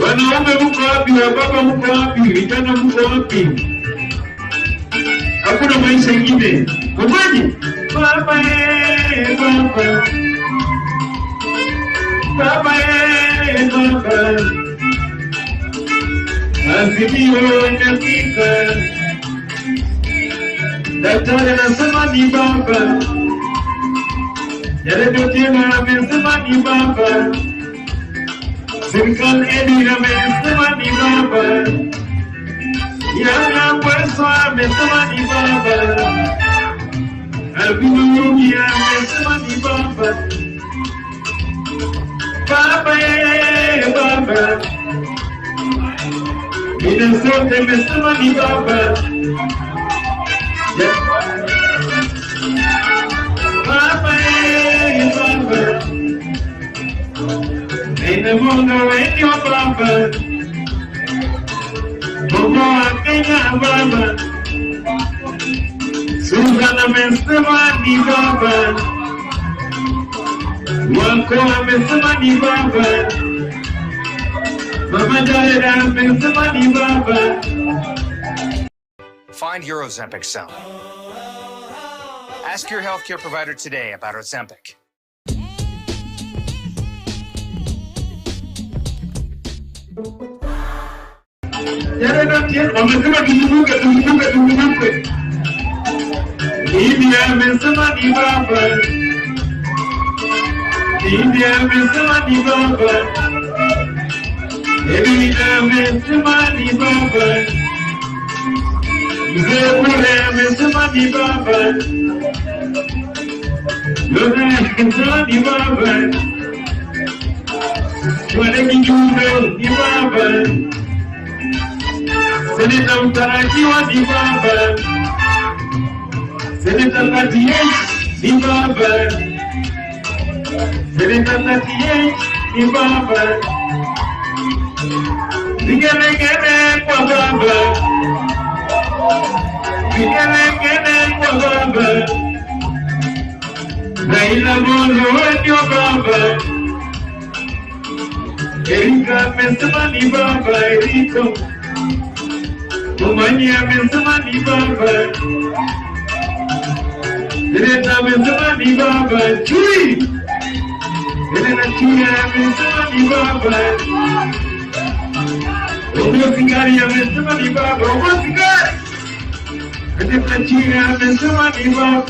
Wanaume mko wapi? Baba mko wapi? Vijana mko wapi? Hakuna maisha ingine. Mfanye baba baba baba baba Azimio inafika. Daktari anasema ni baba, yale tena amesema ni baba, serikali edi amesema ni baba, yana pweso amesema ni baba, Azimio amesema ni baba, baba baba, Minnesota amesema ni baba. Baba, baba, nina mungu wenye baba, Mungu wa Kenya baba, Susan amesema ni baba, wako amesema ni baba, Mama Jaira amesema ni baba. Find your Ozempic sound. Ask your healthcare provider today about Ozempic. Seneta mtarajiwa ni baba, Seneta Natie ni baba, Seneta Natie ni baba, vigelegele kwa baba, vigelegele kwa baba, Raila Odinga ndio baba, Erika amesema ni baba, Eriko Umani amesema ni baba, Seneta amesema ni baba, Chui Seneta Chui amesema ni baba, Omosikari amesema ni baba, Omosikari Seneta Chui amesema ni baba.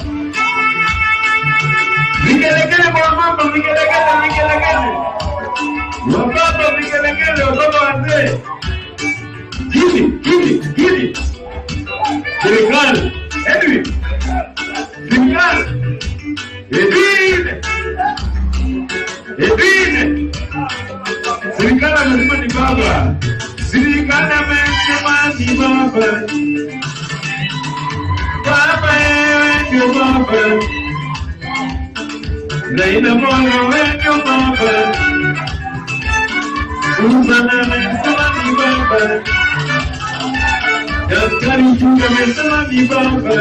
Vigelegele kwa mama, vigelegele wababa, vigelegele wababa wazee. Hili serikali Edwin serikali Edwin serikali amesema ni baba, serikali amesema ni baba, baba ndio baba, Raila Odinga ndio baba, Susan amesema ni baba, Daktari Juda amesema ni baba,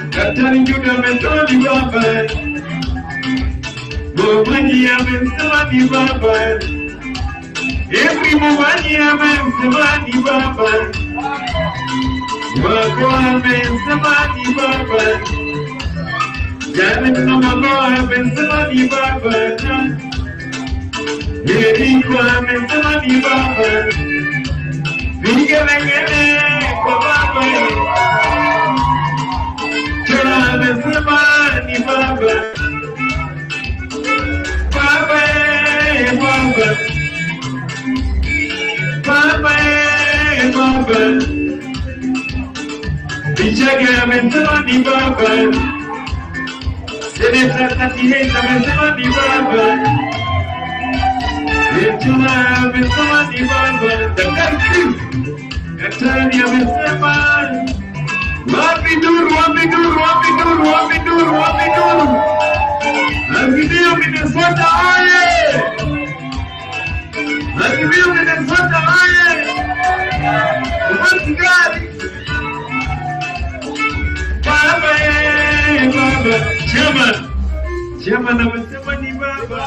Daktari Juda amesema ni baba, Mumani amesema ni baba, Every Mumani amesema ni baba, Wako amesema ni baba, Janet na mama amesema ni baba, Eriko amesema ni baba, vigelegele kwa baba, Chora amesema ni baba, baba. Bichaga amesema ni baba. Seneta Tatiheza amesema ni baba. Yetula amesema ni baba. Daktari amesema wapi duru, wapi duru, wapi duru, wapi duru, wapi duru. Azimio Minnesota oye! Azimio Minnesota oye! What's God? Baba baba. Chairman amesema ni baba.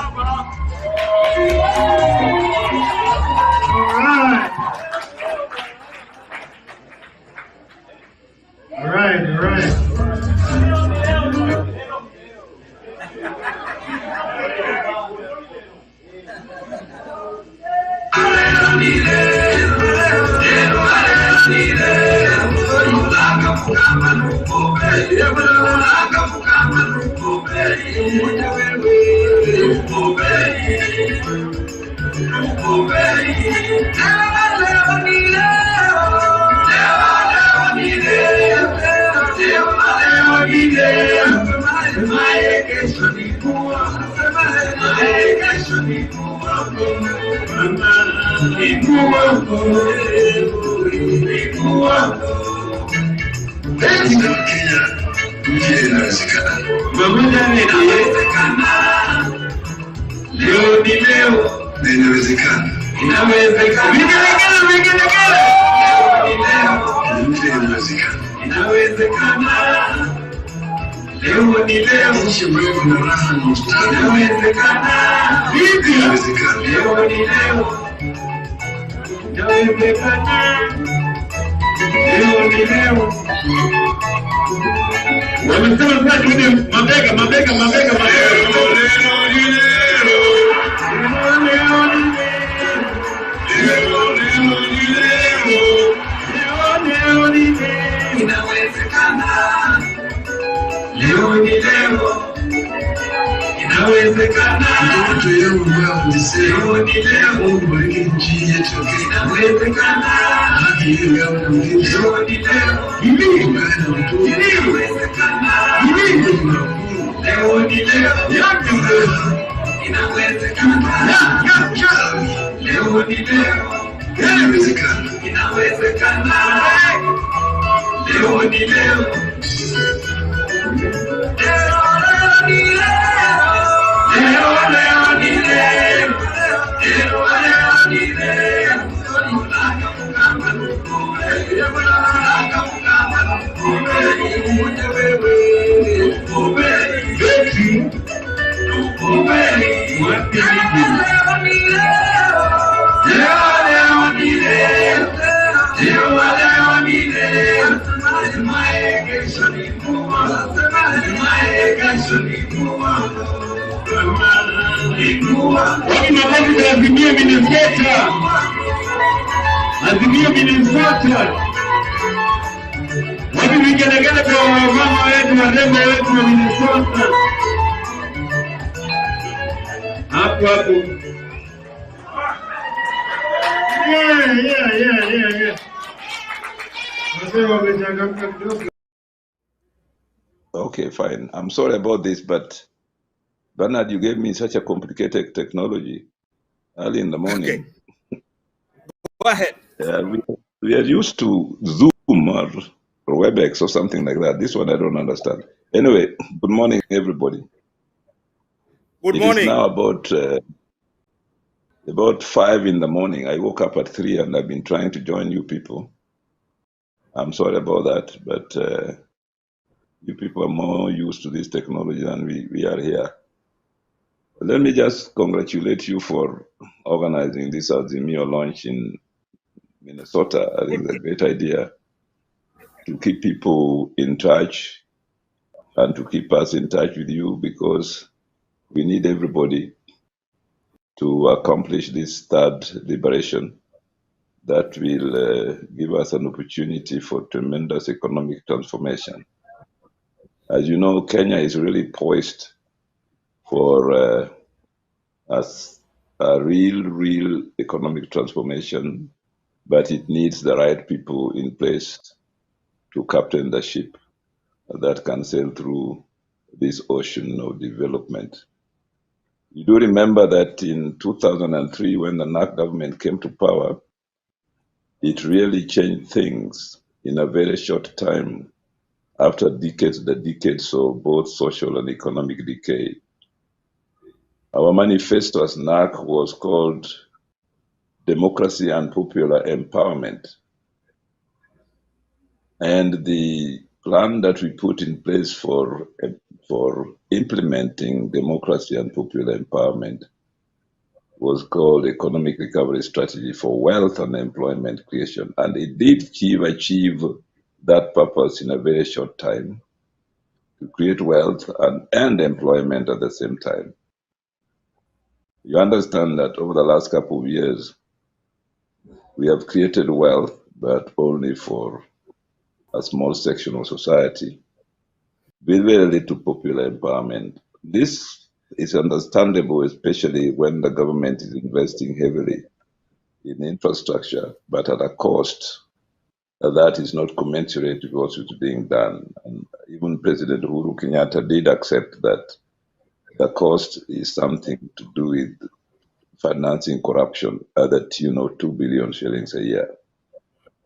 All right. Azimio Minnesota. Wapi vigelegele kwa mama wetu, warembo wetu wa Minnesota. Hapo. Yeah. Okay, fine. I'm sorry about this, but Bernard, you gave me such a complicated technology early in the morning. Okay. Go ahead. We are used to Zoom or WebEx or something like that. This one I don't understand. Anyway, good morning, everybody. Good morning. It is now about 5 in the morning. I woke up at 3 and I've been trying to join you people. I'm sorry about that, but you people are more used to this technology than we are here. Let me just congratulate you for organizing this Azimio launch in Minnesota. I think it's a great idea to keep people in touch and to keep us in touch with you, because we need everybody to accomplish this third liberation that will give us an opportunity for tremendous economic transformation. As you know, Kenya is really poised for a real economic transformation but it needs the right people in place to captain the ship that can sail through this ocean of development. You do remember that in 2003, when the NAC government came to power, it really changed things in a very short time. After the decades of both social and economic decay. Our manifesto as NAC was called Democracy and Popular Empowerment. And the plan that we put in place for implementing democracy and popular empowerment was called Economic Recovery Strategy for Wealth and Employment Creation. And it did achieve that purpose in a very short time, to create wealth and employment at the same time. You understand that over the last couple of years, we have created wealth, but only for a small section of society, with very little popular empowerment. This is understandable, especially when the government is investing heavily in infrastructure, but at a cost that is not commensurate with what is being done. And even President Uhuru Kenyatta did accept that the cost is something to do with financing corruption at the tune of 2 billion shillings a year.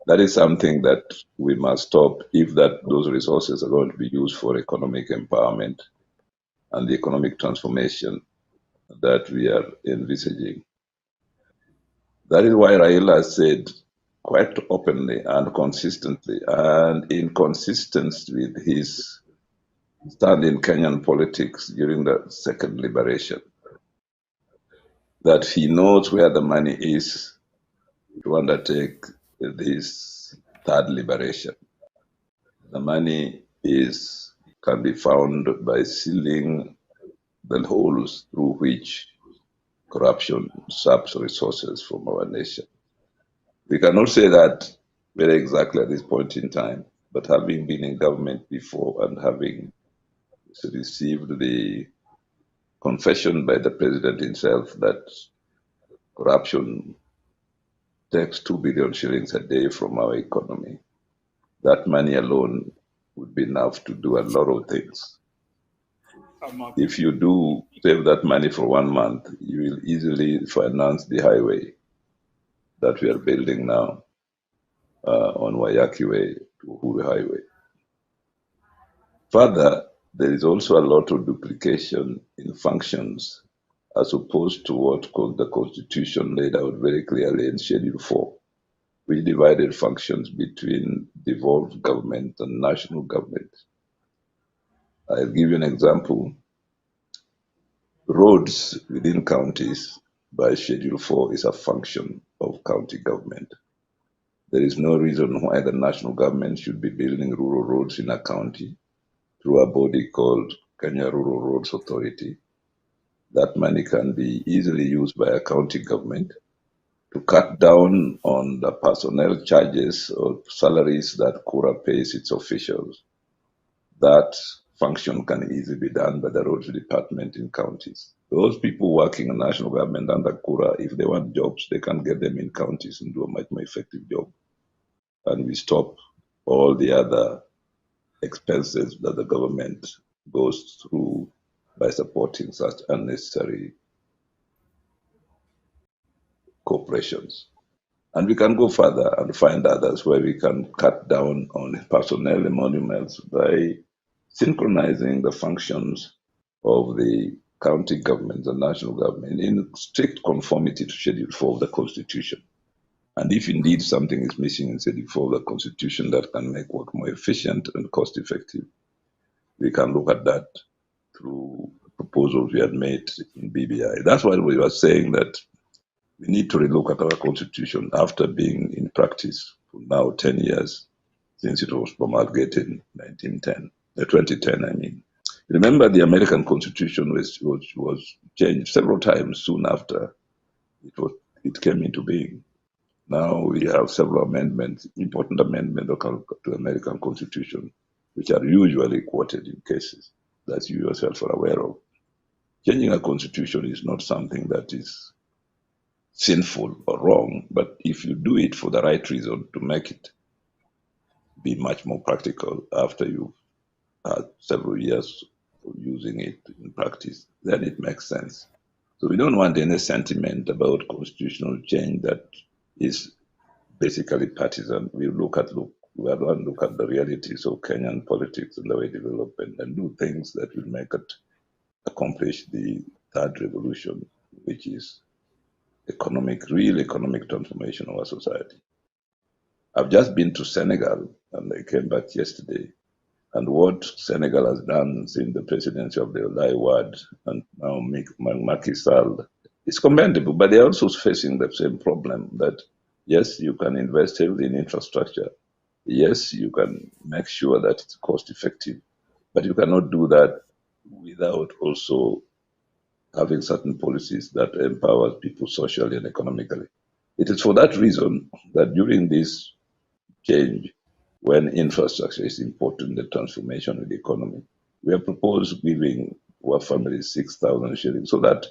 That is something that we must stop if those resources are going to be used for economic empowerment and the economic transformation that we are envisaging. That is why Raila said quite openly and consistently, and in consistency with his stand in Kenyan politics during the second liberation, that he knows where the money is to undertake this third liberation. The money can be found by sealing the holes through which corruption saps resources from our nation. We cannot say that very exactly at this point in time, but having been in government before and having received the confession by the president himself that corruption takes 2 billion shillings a day from our economy, that money alone would be enough to do a lot of things. If you do save that money for 1 month, you will easily finance the highway that we are building now on Wayaki Way to Uhuru Highway. Further, there is also a lot of duplication in functions as opposed to what the Constitution laid out very clearly in Schedule 4. We divided functions between devolved government and national government. I'll give you an example. Roads within counties by Schedule 4 is a function of county government. There is no reason why the national government should be building rural roads in a county through a body called Kenya Rural Roads Authority. That money can be easily used by a county government to cut down on the personnel charges or salaries that Kura pays its officials. That function can easily be done by the roads department in counties. Those people working in national government under Kura, if they want jobs, they can get them in counties and do a much more effective job. And we stop all the other expenses that the government goes through by supporting such unnecessary corporations. And we can go further and find others where we can cut down on personnel emoluments by synchronizing the functions of the county government and national government in strict conformity to Schedule 4 of the Constitution. And if indeed something is missing in Schedule 4 of the Constitution that can make work more efficient and cost effective, we can look at that through proposals we had made in BBI. That's why we were saying that we need to relook at our Constitution after being in practice for now 10 years since it was promulgated in 2010, I mean. Remember, the American Constitution was changed several times soon after it came into being. Now we have several amendments, important amendments to the American Constitution, which are usually quoted in cases that you yourself are aware of. Changing a constitution is not something that is sinful or wrong, but if you do it for the right reason to make it be much more practical after you've had several years of using it in practice, then it makes sense. So we don't want any sentiment about constitutional change that is basically partisan. We want to look at the realities of Kenyan politics and the way development and do things that will make it accomplish the third revolution, which is real economic transformation of our society. I've just been to Senegal and I came back yesterday. And what Senegal has done since the presidency of the Raila Odinga and now Macky Sall is commendable, but they're also facing the same problem that yes, you can invest heavily in infrastructure. Yes, you can make sure that it's cost effective, but you cannot do that without also having certain policies that empower people socially and economically. It is for that reason that during this change, when infrastructure is important, the transformation of the economy, we have proposed giving poor families 6,000 shillings so that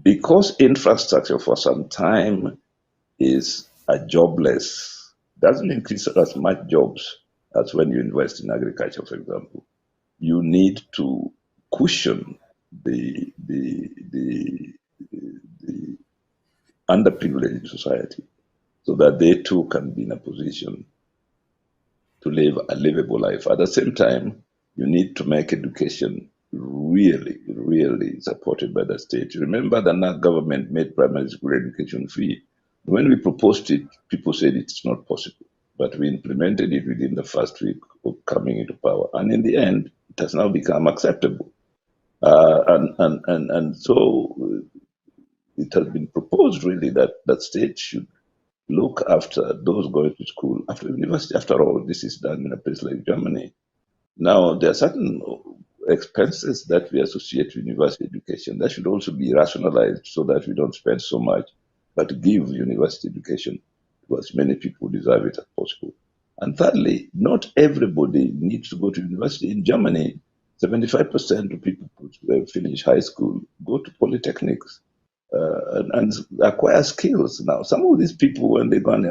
because infrastructure for some time is a jobless, doesn't increase as much jobs as when you invest in agriculture, for example. You need to cushion the underprivileged society so that they too can be in a position to live a livable life. At the same time, you need to make education really supported by the state. Remember that the government made primary school education free. When we proposed it, people said it's not possible. But we implemented it within the first week of coming into power. And in the end, it has now become acceptable. And so it has been proposed really that that state should look after those going to school after university. After all, this is done in a place like Germany. Now, there are certain expenses that we associate with university education that should also be rationalized so that we don't spend so much, but give university education to as many people who deserve it as possible. And thirdly, not everybody needs to go to university. In Germany, 75% of people who finish high school go to polytechnics. And acquire skills. Now, some of these people, when they go and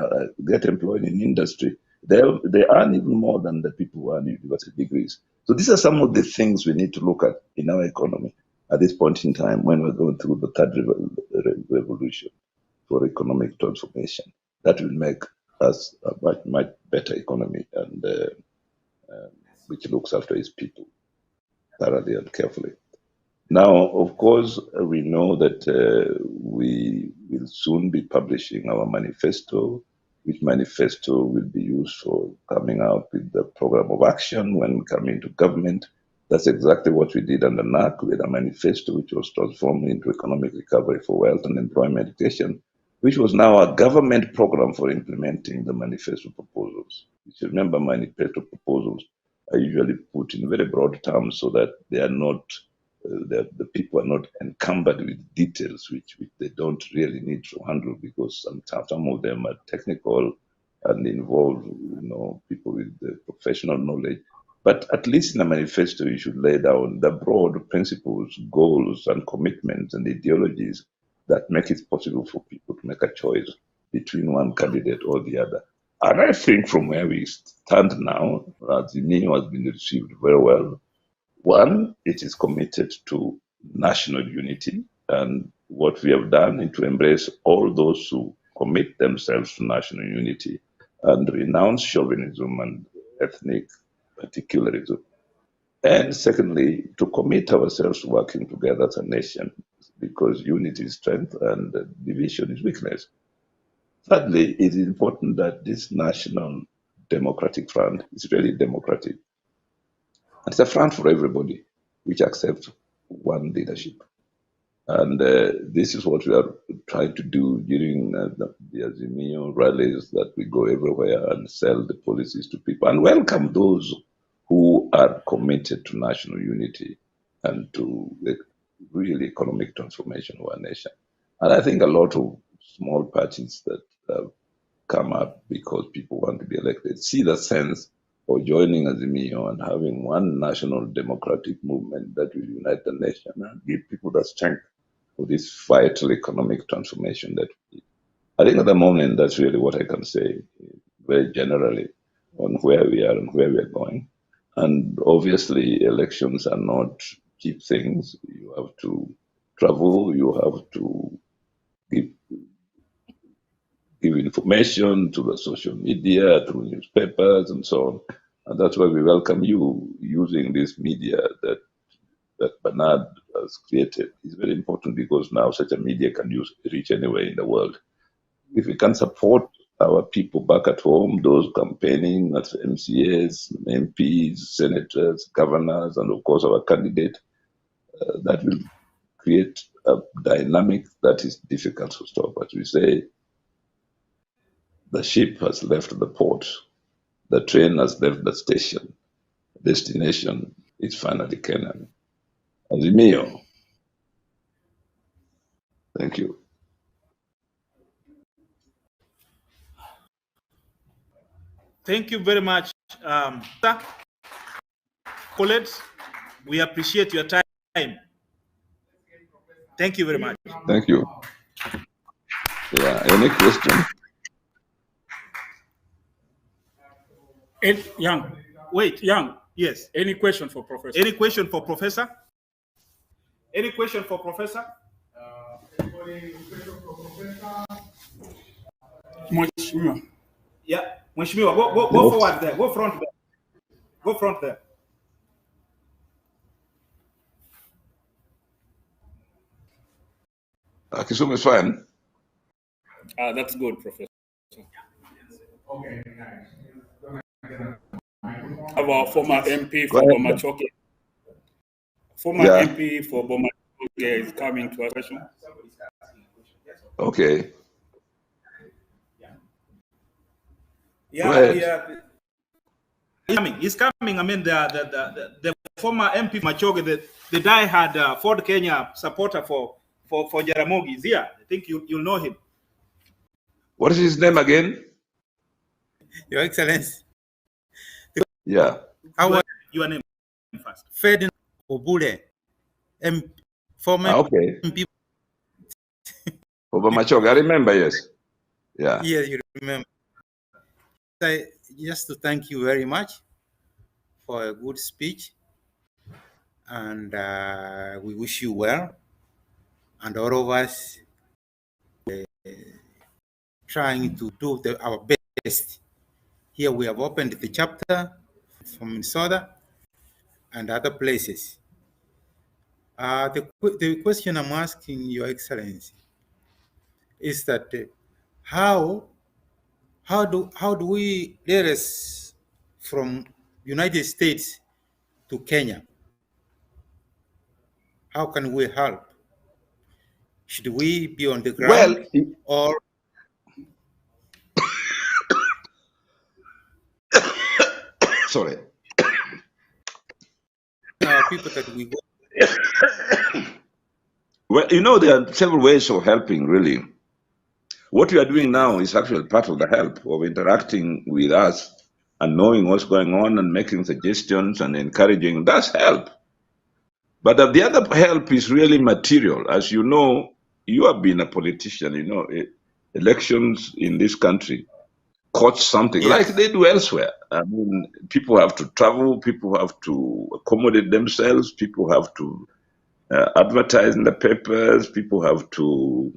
get employed in industry, they earn even more than the people who earn university degrees. So these are some of the things we need to look at in our economy at this point in time when we're going through the third revolution for economic transformation. That will make us a much better economy and which looks after its people thoroughly and carefully. Now, of course, we know that we will soon be publishing our manifesto, which manifesto will be used for coming out with the program of action when we come into government. That's exactly what we did under NAC with a manifesto, which was transformed into economic recovery for wealth and employment education, which was now a government program for implementing the manifesto proposals. You should remember manifesto proposals are usually put in very broad terms so that they are not the people are not encumbered with details which they don't really need to handle because some of them are technical and involve people with the professional knowledge. But at least in a manifesto, you should lay down the broad principles, goals, and commitments and ideologies that make it possible for people to make a choice between one candidate or the other. And I think from where we stand now, Azimio has been received very well. One, it is committed to national unity, and what we have done is to embrace all those who commit themselves to national unity and renounce chauvinism and ethnic particularism. And secondly, to commit ourselves to working together as a nation, because unity is strength and division is weakness. Thirdly, it is important that this national democratic front is really democratic. It's a front for everybody, which accepts one leadership. And this is what we are trying to do during the Azimio rallies, that we go everywhere and sell the policies to people and welcome those who are committed to national unity and to the really economic transformation of our nation. And I think a lot of small parties that have come up because people want to be elected see the sense of joining Azimio and having one national democratic movement that will unite the nation and give people the strength for this vital economic transformation that I think at the moment that's really what I can say very generally on where we are and where we are going. And obviously, elections are not cheap things. You have to travel, you have to give information to the social media, through newspapers, and so on. And that's why we welcome you using this media that Bernard has created. It's very important because now such a media can reach anywhere in the world. If we can support our people back at home, those campaigning as MCAs, MPs, senators, governors, and of course our candidate, that will create a dynamic that is difficult to stop. As we say, the ship has left the port, the train has left the station, destination is finally Canaan. Azimio. Thank you. Thank you very much, sir. Colleagues, we appreciate your time. Thank you very much. Thank you. Yeah, any question? Young. Wait, Young. Yes. Any question for Professor? Any question for Professor? Any question for Professor? Mheshimiwa. Yeah, Mheshimiwa, go forward there. Go front there. Go front there. Kisumu is fine. That's good, Professor. Okay. Our former MP Go for ahead. Bomachoke. Former Yeah. MP for Bomachoke is coming to a question. Okay. Yeah. He's coming. I mean, the former MP Machoge, the die-hard Ford Kenya supporter for Jaramogi is here. I think you'll know him. What is his name again? Your Excellency. Yeah. Your name first. Ferdinand Obule, former Okay. MP. Obamachog, I remember, yes. Yeah. Yes, you remember. Just to thank you very much for a good speech, and we wish you well. And all of us trying to do our best. Here we have opened the chapter from Minnesota and other places. The question I'm asking, Your Excellency, is that how do we letters from United States to Kenya? How can we help? Should we be on the ground or sorry. people that we go? Well, there are several ways of helping, really. What we are doing now is actually part of the help of interacting with us and knowing what's going on and making suggestions and encouraging. That's help. But the other help is really material. As you know, you have been a politician, elections in this country cost something, like they do elsewhere. I mean, people have to travel, people have to accommodate themselves, people have to advertise in the papers, people have to,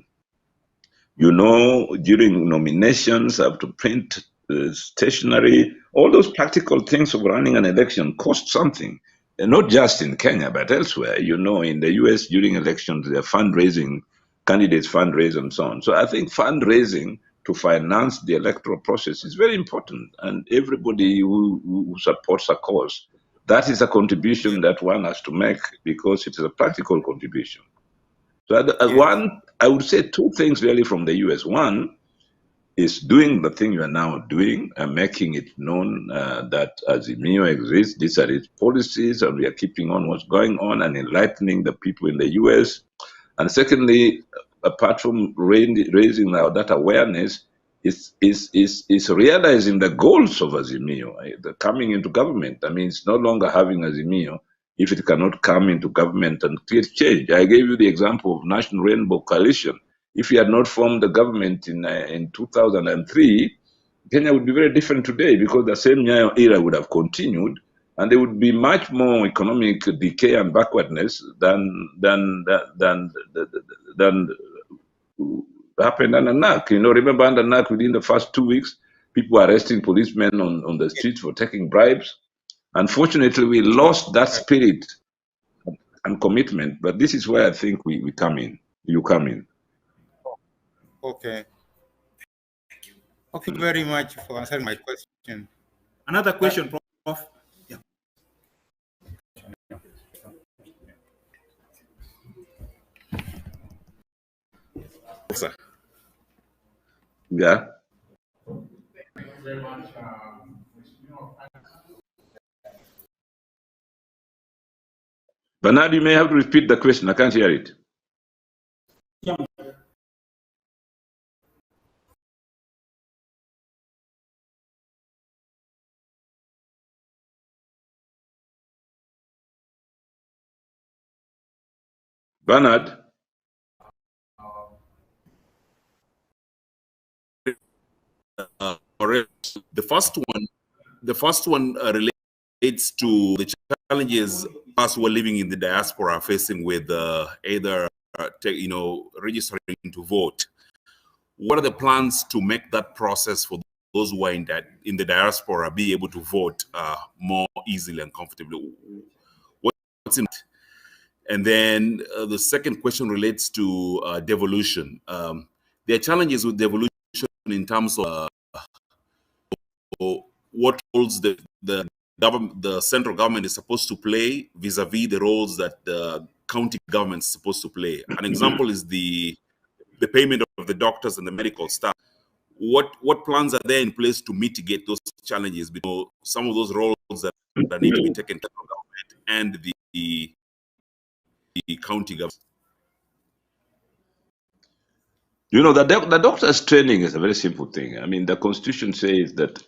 during nominations, have to print stationery. All those practical things of running an election cost something. And not just in Kenya, but elsewhere. In the US during elections, they're fundraising, candidates fundraise and so on. So I think fundraising to finance the electoral process is very important. And everybody who supports a cause, that is a contribution that one has to make because it is a practical contribution. So I would say two things really from the US. One is doing the thing you are now doing and making it known that Azimio exists, these are its policies, and we are keeping on what's going on and enlightening the people in the US. And secondly, apart from raising that awareness, is realizing the goals of Azimio, the coming into government. I mean, it's no longer having Azimio, if it cannot come into government and create change. I gave you the example of National Rainbow Coalition. If he had not formed the government in 2003, Kenya would be very different today, because the same Nyayo era would have continued, and there would be much more economic decay and backwardness than happened under NAC. You know, remember under NAC, within the first 2 weeks, people were arresting policemen on the streets for taking bribes. Unfortunately, we lost that spirit and commitment. But this is where I think we come in. You come in. Okay. Thank you very much for answering my question. Another question, Prof. Yeah. Sir. Yeah. Bernard, you may have to repeat the question. I can't hear it. Yeah. Bernard? The first one relates to the challenges us who are living in the diaspora are facing with either registering to vote. What are the plans to make that process for those who are in the diaspora be able to vote more easily and comfortably? What's in it? And then the second question relates to devolution. There are challenges with devolution in terms of what roles the central government is supposed to play vis-a-vis the roles that the county government is supposed to play. An example is the payment of the doctors and the medical staff. What plans are there in place to mitigate those challenges? Because some of those roles that need to be taken care of government and the county government. You know, the doctor's training is a very simple thing. I mean, the Constitution says that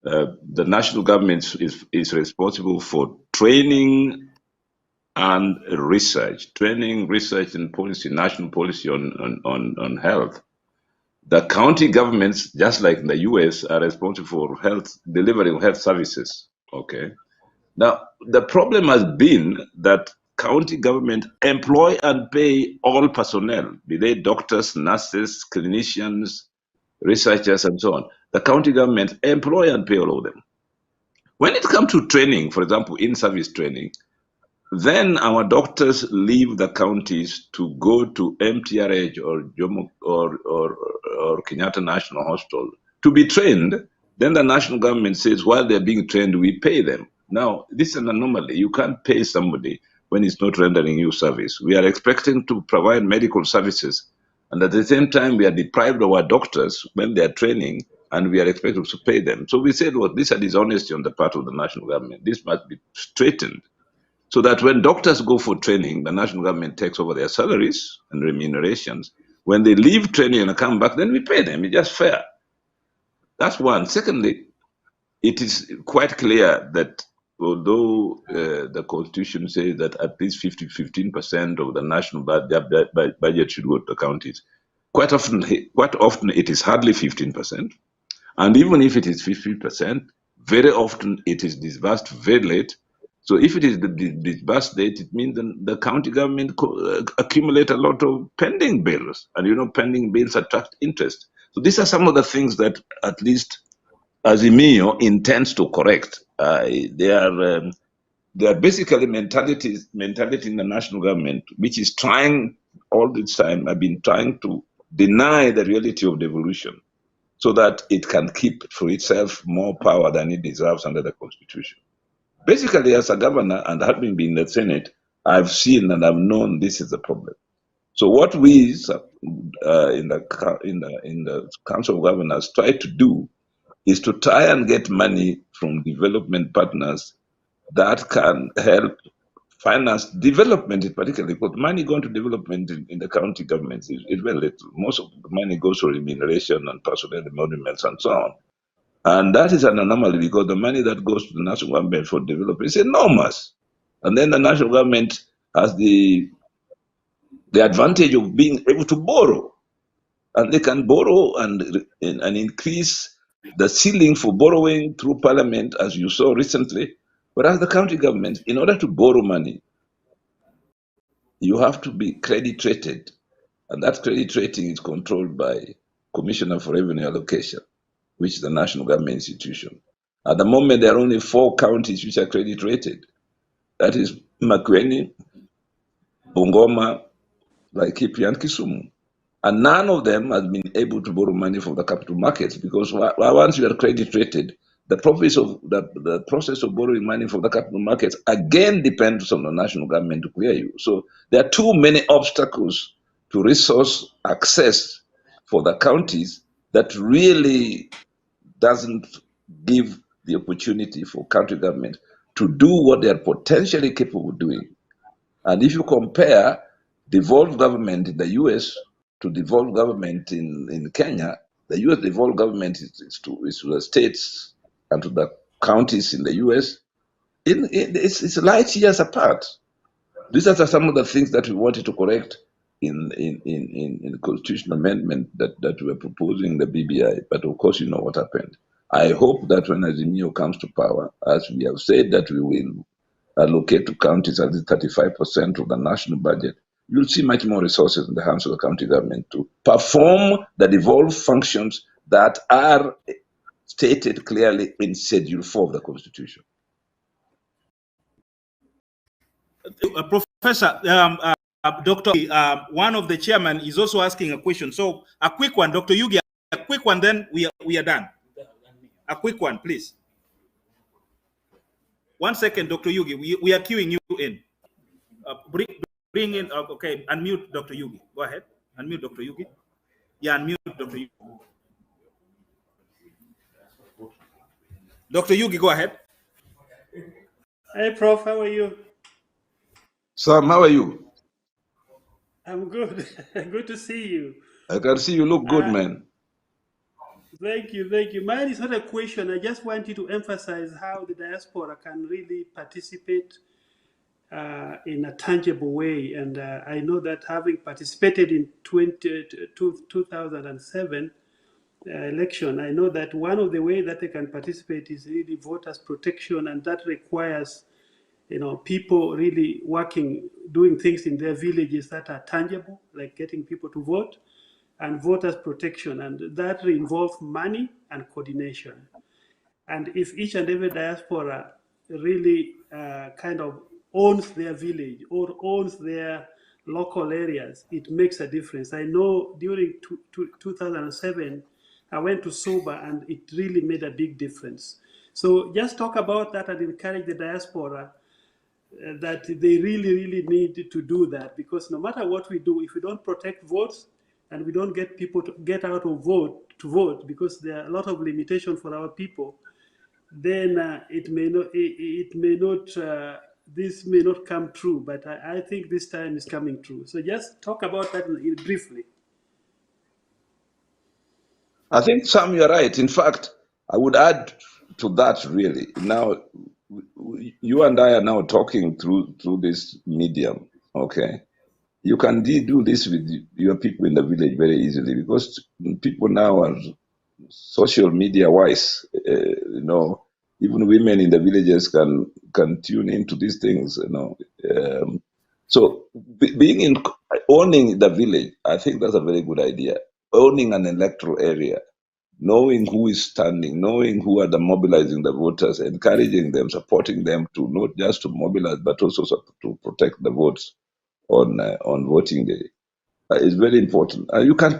the national government is responsible for training and research, research, and policy, national policy on health. The county governments, just like in the US, are responsible for delivering health services. Okay. Now, the problem has been that county government employ and pay all personnel, be they doctors, nurses, clinicians, researchers, and so on. The county government employ and pay all of them. When it comes to training, for example, in-service training, then our doctors leave the counties to go to MTRH or Jomo or Kenyatta National Hospital to be trained. Then the national government says, while they're being trained, we pay them. Now, this is an anomaly. You can't pay somebody when it's not rendering you service. We are expecting to provide medical services, and at the same time, we are deprived of our doctors when they are training, and we are expected to pay them. So we said, well, this is a dishonesty on the part of the national government. This must be straightened, so that when doctors go for training, the national government takes over their salaries and remunerations. When they leave training and come back, then we pay them. It's just fair. That's one. Secondly, it is quite clear that although the Constitution says that at least 15% of the national budget should go to the counties, quite often it is hardly 15%. And even if it is 15%, very often it is disbursed very late. So if it is disbursed late, it means the county government accumulate a lot of pending bills. And you know, pending bills attract interest. So these are some of the things that at least Azimio intends to correct. They are basically mentality in the national government, which is trying all this time, have been trying to deny the reality of devolution so that it can keep for itself more power than it deserves under the Constitution. Basically, as a governor and having been in the Senate, I've seen and I've known this is the problem. So what we in the Council of Governors try to do is to try and get money from development partners that can help finance development, particularly because money going to development in the county governments is very little. Most of the money goes to remuneration and personnel emoluments and so on. And that is an anomaly because the money that goes to the national government for development is enormous. And then the national government has the advantage of being able to borrow. And they can borrow and increase the ceiling for borrowing through parliament, as you saw recently. Whereas the county government, in order to borrow money, you have to be credit rated. And that credit rating is controlled by Commissioner for Revenue Allocation, which is the national government institution. At the moment, there are only 4 counties which are credit rated. That is Makueni, Bungoma, Laikipia, and Kisumu. And none of them has been able to borrow money from the capital markets, because once you are credit rated, the process of borrowing money from the capital markets again depends on the national government to clear you. So there are too many obstacles to resource access for the counties that really doesn't give the opportunity for county government to do what they are potentially capable of doing. And if you compare devolved government in the US to devolved government in Kenya, the US devolved government is to the states and to the counties in the US. It's light years apart. These are some of the things that we wanted to correct in the constitutional amendment that we're proposing in the BBI. But of course, you know what happened. I hope that when Azimio comes to power, as we have said that we will allocate to counties at least 35% of the national budget, you'll see much more resources in the hands of the county government to perform the devolved functions that are stated clearly in Schedule 4 of the Constitution. Professor, Dr. One of the chairman is also asking a question. So a quick one, Dr. Yugi, a quick one, then we are done. A quick one, please. 1 second, Dr. Yugi, we are queuing you in. Bring in, okay, unmute Dr. Yugi. Go ahead. Unmute Dr. Yugi. Yeah, unmute Dr. Yugi. Dr. Yugi, go ahead. Hey, Prof, how are you? Sam, how are you? I'm good. Good to see you. I can see you look good, man. Thank you, thank you. Mine is not a question. I just wanted to emphasize how the diaspora can really participate in a tangible way. And I know that having participated in 2007 election, I know that one of the ways that they can participate is really voters protection, and that requires people really working, doing things in their villages that are tangible, like getting people to vote, and voters protection, and that involves money and coordination. And if each and every diaspora really kind of owns their village or owns their local areas, it makes a difference. I know during 2007, I went to Suba and it really made a big difference. So just talk about that and encourage the diaspora that they really, really need to do that, because no matter what we do, if we don't protect votes and we don't get people to get out of vote, because there are a lot of limitations for our people, then this may not come true. But I think this time is coming true. So just talk about that briefly. I think, Sam, you're right. In fact, I would add to that, really. Now, you and I are now talking through this medium, okay? You can do this with your people in the village very easily, because people now are social media wise. Even women in the villages can tune into these things. So owning the village, I think that's a very good idea. Owning an electoral area, knowing who is standing, knowing who are mobilizing the voters, encouraging them, supporting them to not just to mobilize, but also to protect the votes on voting day is very important. You can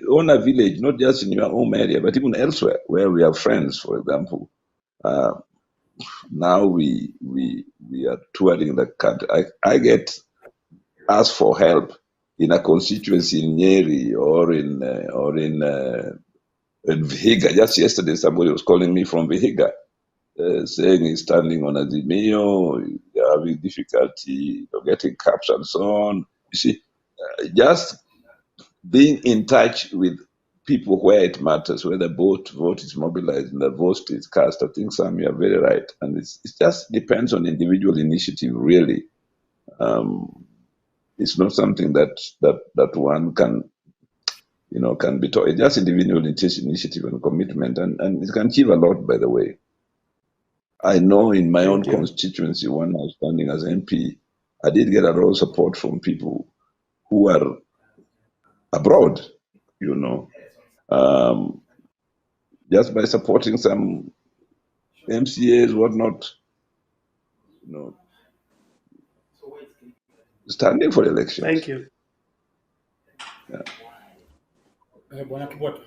own a village, not just in your home area, but even elsewhere where we have friends, for example. Now we are touring the country. I get asked for help in a constituency in Nyeri or in Vihiga. Just yesterday, somebody was calling me from Vihiga, saying he's standing on Azimio, you're having difficulty getting caps and so on. You see, just being in touch with people where it matters, where the vote is mobilized and the vote is cast. I think, Sam, you are very right. And it just depends on individual initiative, really. It's not something that one can, can be taught. It's just individual initiative and commitment, and it can achieve a lot, by the way. I know in my own constituency, when I was standing as MP, I did get a lot of support from people who are abroad, just by supporting some MCAs, whatnot, standing for elections. Thank you. Yeah. Bwana Kibota.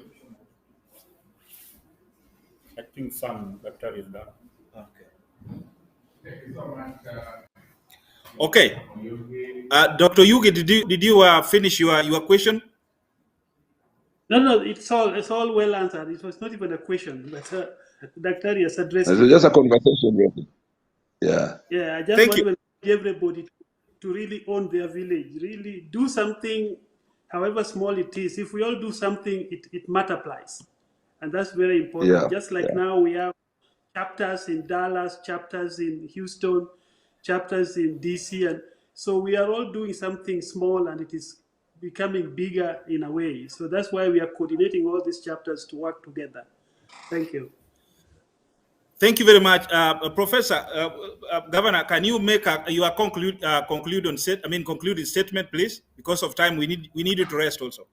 I think some Dr. is done. Okay. Dr. Yugi, did you finish your question? No, it's all well answered. It was not even a question, but Dr. has addressed It's it. just a conversation. Yeah. Yeah, I just Thank want you. to everybody to really own their village, really do something, however small it is. If we all do something, it multiplies. And that's very important. Yeah, Just like now we have chapters in Dallas, chapters in Houston, chapters in DC. And so we are all doing something small, and it is becoming bigger in a way. So that's why we are coordinating all these chapters to work together. Thank you. Thank you very much, Professor. Governor, can you make your concluding statement, please? Because of time, we need you to rest also.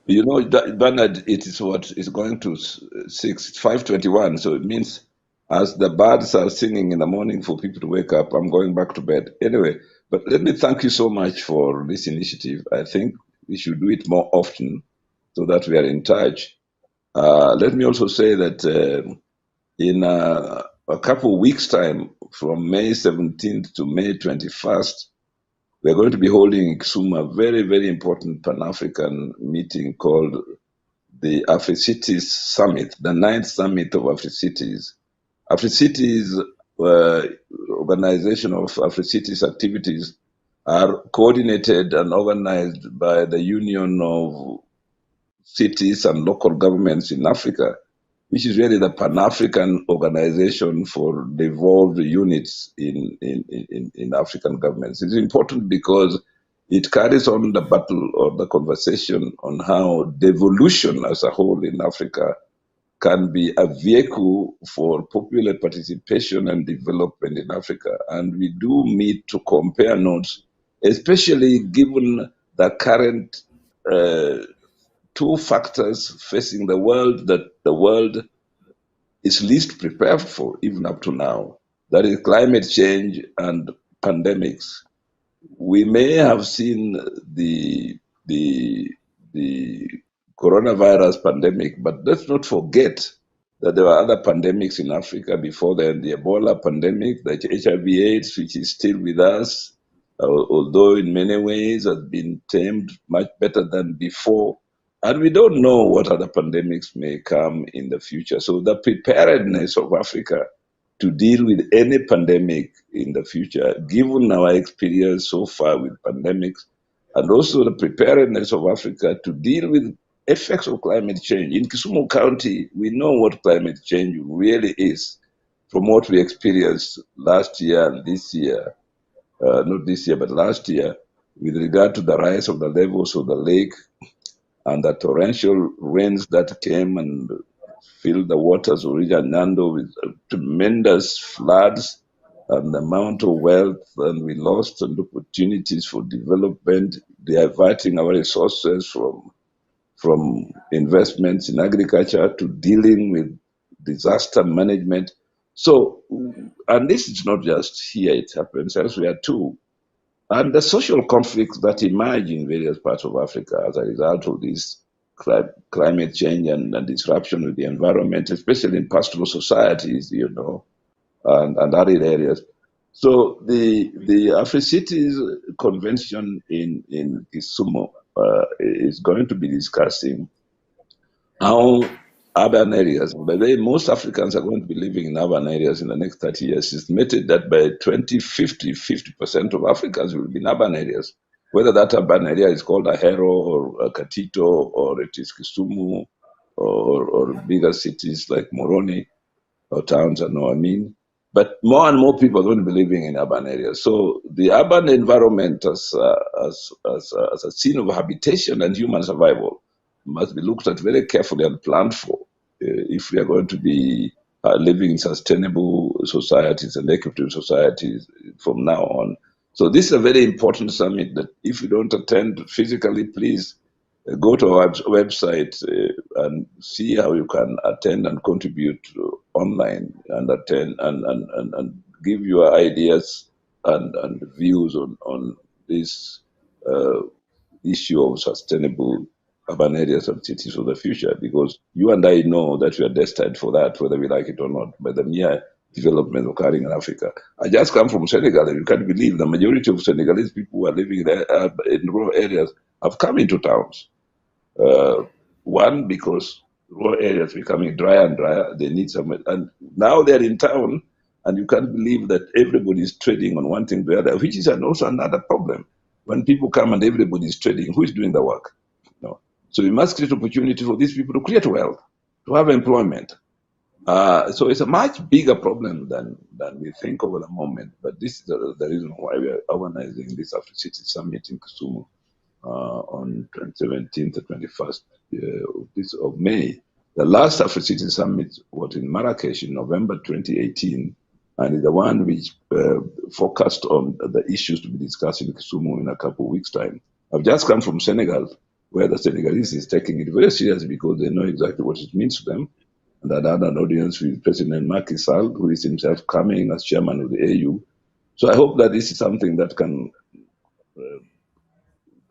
Bernard, it is what is going to 5:21. So it means as the birds are singing in the morning for people to wake up, I'm going back to bed. Anyway, but let me thank you so much for this initiative. I think we should do it more often so that we are in touch. Let me also say that in a couple of weeks' time, from May 17th to May 21st, we're going to be holding in Kisumu a very, very important Pan-African meeting called the AfriCities Summit, the 9th Summit of AfriCities. AfriCities, organization of AfriCities activities, are coordinated and organized by the Union of Cities and Local Governments in Africa, which is really the Pan-African organization for devolved units in African governments. It's important because it carries on the battle or the conversation on how devolution as a whole in Africa can be a vehicle for popular participation and development in Africa. And we do meet to compare notes, especially given the current two factors facing the world that the world is least prepared for, even up to now. That is climate change and pandemics. We may have seen the coronavirus pandemic, but let's not forget that there were other pandemics in Africa before then, the Ebola pandemic, the HIV/AIDS, which is still with us, although in many ways has been tamed much better than before. And we don't know what other pandemics may come in the future. So the preparedness of Africa to deal with any pandemic in the future, given our experience so far with pandemics, and also the preparedness of Africa to deal with effects of climate change. In Kisumu County, we know what climate change really is from what we experienced last year and this year, not this year, but last year, with regard to the rise of the levels of the lake and the torrential rains that came and filled the waters of Region Nando with tremendous floods and the amount of wealth, and we lost and opportunities for development, diverting our resources from investments in agriculture to dealing with disaster management. So, and this is not just here, it happens elsewhere too. And the social conflicts that emerge in various parts of Africa as a result of this climate change and disruption of the environment, especially in pastoral societies, and other areas. So the AfriCities Convention in Kisumu is going to be discussing how urban areas, by the way, most Africans are going to be living in urban areas in the next 30 years. It's estimated that by 2050, 50% of Africans will be in urban areas. whether that urban area is called Ahero or Katito, or it is Kisumu, or bigger cities like Moroni or towns, I know I mean. But more and more people are going to be living in urban areas. So the urban environment as a scene of habitation and human survival must be looked at very carefully and planned for if we are going to be living in sustainable societies and equitable societies from now on. So this is a very important summit that if you don't attend physically, please go to our website and see how you can attend and contribute online and attend and give your ideas and views on this issue of sustainable urban areas and cities for the future, because you and I know that we are destined for that, whether we like it or not, by the mere development occurring in Africa. I just come from Senegal, and you can't believe the majority of Senegalese people who are living in rural areas have come into towns. One, because rural areas becoming drier and drier, they need some, and now they're in town, and you can't believe that everybody is trading on one thing to the other, which is also another problem. When people come and everybody is trading, who is doing the work? No. So we must create opportunity for these people to create wealth, to have employment. So it's a much bigger problem than we think of at the moment. But this is the reason why we are organizing this Afro-City Summit in Kisumu on 17th to 21st of May. The last Afro-City Summit was in Marrakesh in November 2018, and is the one which focused on the issues to be discussed in Kisumu in a couple of weeks' time. I've just come from Senegal, where the Senegalese is taking it very seriously because they know exactly what it means to them. And I had an audience with President Macky Sall, who is himself coming as chairman of the AU. So I hope that this is something that can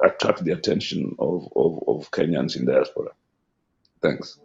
attract the attention of Kenyans in diaspora. Thanks.